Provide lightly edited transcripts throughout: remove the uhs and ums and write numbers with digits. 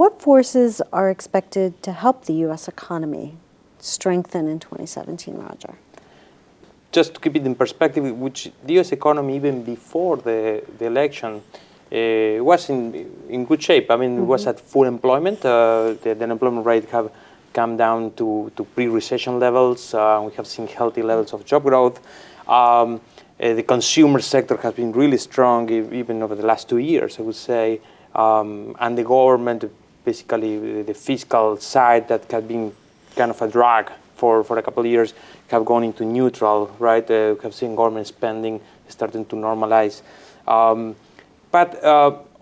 What forces are expected to help the U.S. economy strengthen in 2017, Roger? Just to keep it in perspective, which the U.S. economy, even before the election, was in good shape. I mean, it was at full employment. The unemployment rate have come down to pre-recession levels. We have seen healthy levels of job growth. The consumer sector has been really strong, even over the last 2 years, I would say. And the government, basically the fiscal side that has been kind of a drag for a couple of years, have gone into neutral, right? We have seen government spending starting to normalize. But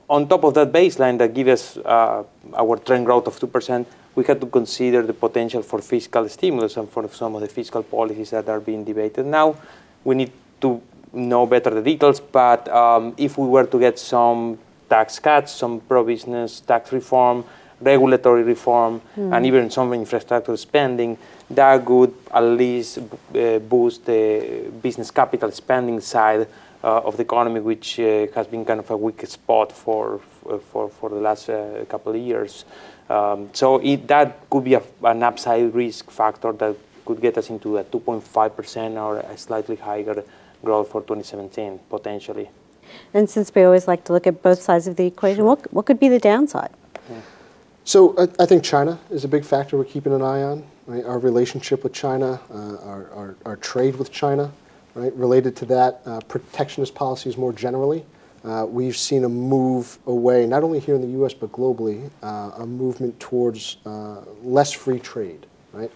on top of that baseline that gives us our trend growth of 2%, we had to consider the potential for fiscal stimulus and for some of the fiscal policies that are being debated now. We need to know better the details, but if we were to get some tax cuts, some pro-business tax reform, regulatory reform, and even some infrastructure spending, that would at least boost the business capital spending side of the economy, which has been kind of a weak spot for the last couple of years. So that could be an upside risk factor that could get us into a 2.5% or a slightly higher growth for 2017, potentially. And since we always like to look at both sides of the equation, what could be the downside? So I think China is a big factor we're keeping an eye on. Right? Our relationship with China, our trade with China, right? Related to that, protectionist policies more generally. We've seen a move away, not only here in the U.S. but globally, a movement towards less free trade, right?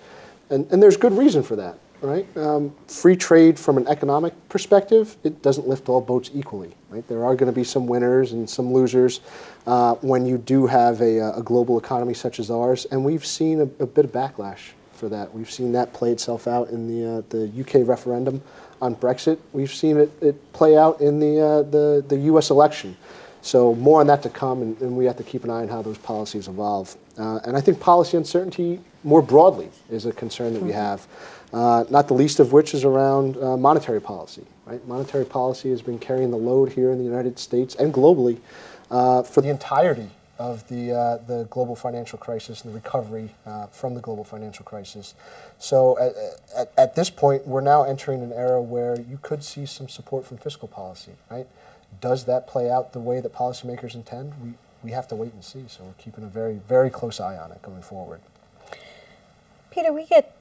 And there's good reason for that, right? Free trade from an economic perspective, it doesn't lift all boats equally, right? There are going to be some winners and some losers when you do have a global economy such as ours, and we've seen a bit of backlash for that. We've seen that play itself out in the UK referendum on Brexit. We've seen it play out in the U.S. election. So more on that to come, and we have to keep an eye on how those policies evolve. And I think policy uncertainty more broadly is a concern that we have, not the least of which is around monetary policy. Right? Monetary policy has been carrying the load here in the United States and globally for the entirety of the global financial crisis and the recovery from the global financial crisis. So at this point, we're now entering an era where you could see some support from fiscal policy, right? Does that play out the way that policymakers intend? We have to wait and see. So we're keeping a very, very close eye on it going forward. Peter, we get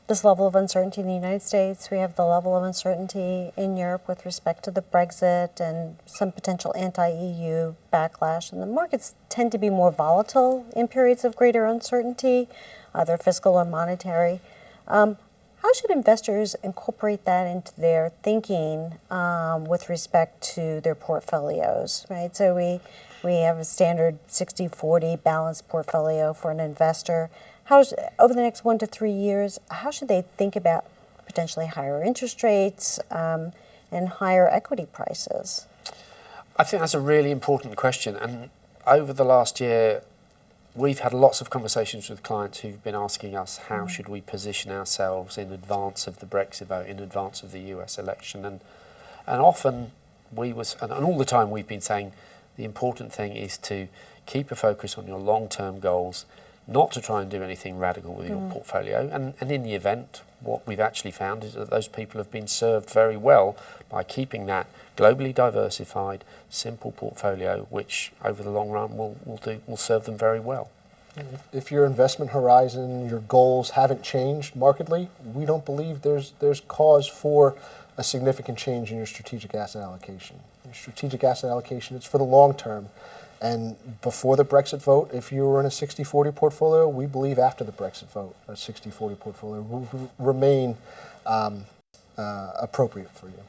this level of uncertainty in the United States. We have the level of uncertainty in Europe with respect to the Brexit and some potential anti-EU backlash. And the markets tend to be more volatile in periods of greater uncertainty, either fiscal or monetary. How should investors incorporate that into their thinking with respect to their portfolios, right? So we have a standard 60-40 balanced portfolio for an investor. Over the next 1 to 3 years, how should they think about potentially higher interest rates and higher equity prices? I think that's a really important question. And over the last year, we've had lots of conversations with clients who've been asking us how should we position ourselves in advance of the Brexit vote, in advance of the US election. And often and all the time we've been saying the important thing is to keep a focus on your long-term goals, not to try and do anything radical with your portfolio. And in the event, what we've actually found is that those people have been served very well by keeping that globally diversified, simple portfolio, which over the long run will serve them very well. If your investment horizon, your goals haven't changed markedly, we don't believe there's cause for a significant change in your strategic asset allocation. Your strategic asset allocation is for the long term. And before the Brexit vote, if you were in a 60-40 portfolio, we believe after the Brexit vote, a 60-40 portfolio will remain appropriate for you.